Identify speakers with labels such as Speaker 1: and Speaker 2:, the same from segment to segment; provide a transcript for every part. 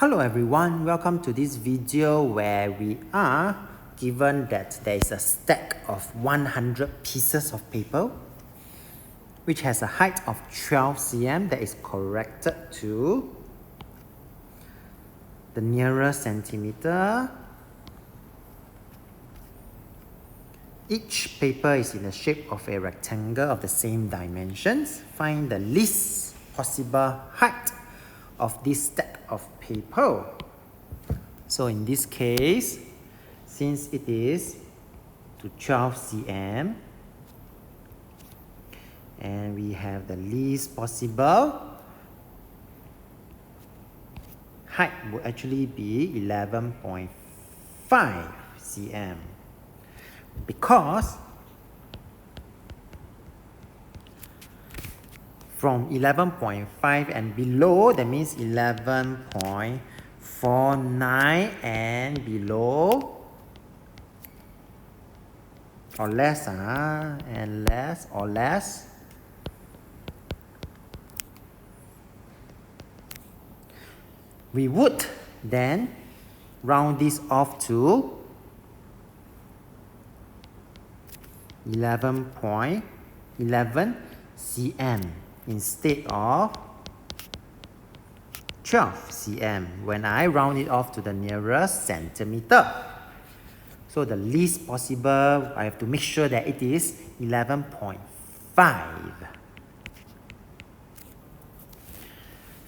Speaker 1: Hello everyone, welcome to this video where we are given that there is a stack of 100 pieces of paper which has a height of 12 cm that is corrected to the nearest centimeter. Each paper is in the shape of a rectangle of the same dimensions. Find the least possible height of this stack of paper. So in this case, since it is to 12 cm and we have the least possible height would actually be 11.5 cm because from 11.5 and below, that means 11.49 and below or less, and less or less, we would then round this off to 11.11 cm instead of 12 cm when I round it off to the nearest centimeter. So the least possible, I have to make sure that it is 11.5.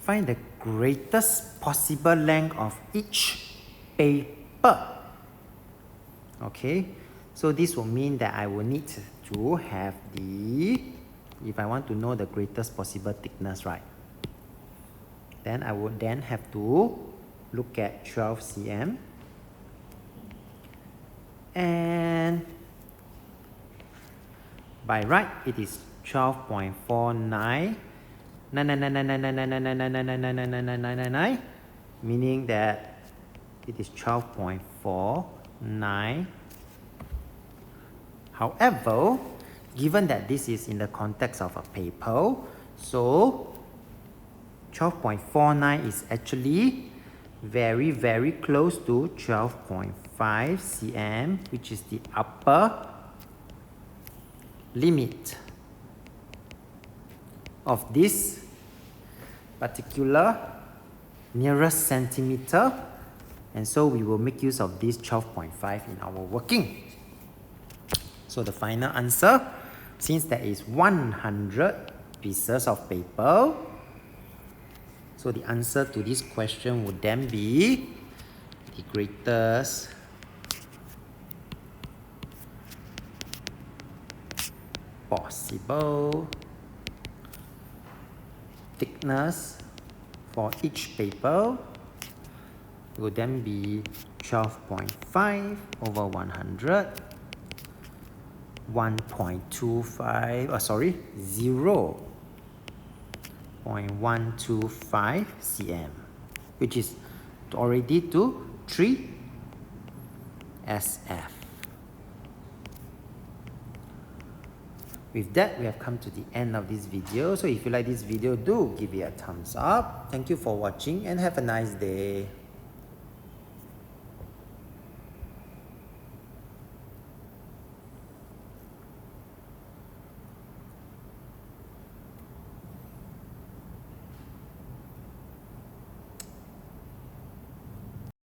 Speaker 1: Find the greatest possible length of each paper. Okay, so this will mean that I will need to have if I want to know the greatest possible thickness, right? Then I would then have to look at 12 cm and by right it is 12.49, meaning that it is 12.49. However, given that this is in the context of a paper, so 12.49 is actually very close to 12.5 cm, which is the upper limit of this particular nearest centimeter, and so we will make use of this 12.5 in our working. So the final answer, since there is 100 pieces of paper, so the answer to this question would then be the greatest possible thickness for each paper would then be 12.5 over 100, 0.125 cm, which is already to 3 SF. With that, we have come to the end of this video. So if you like this video, do give it a thumbs up. Thank you for watching and have a nice day.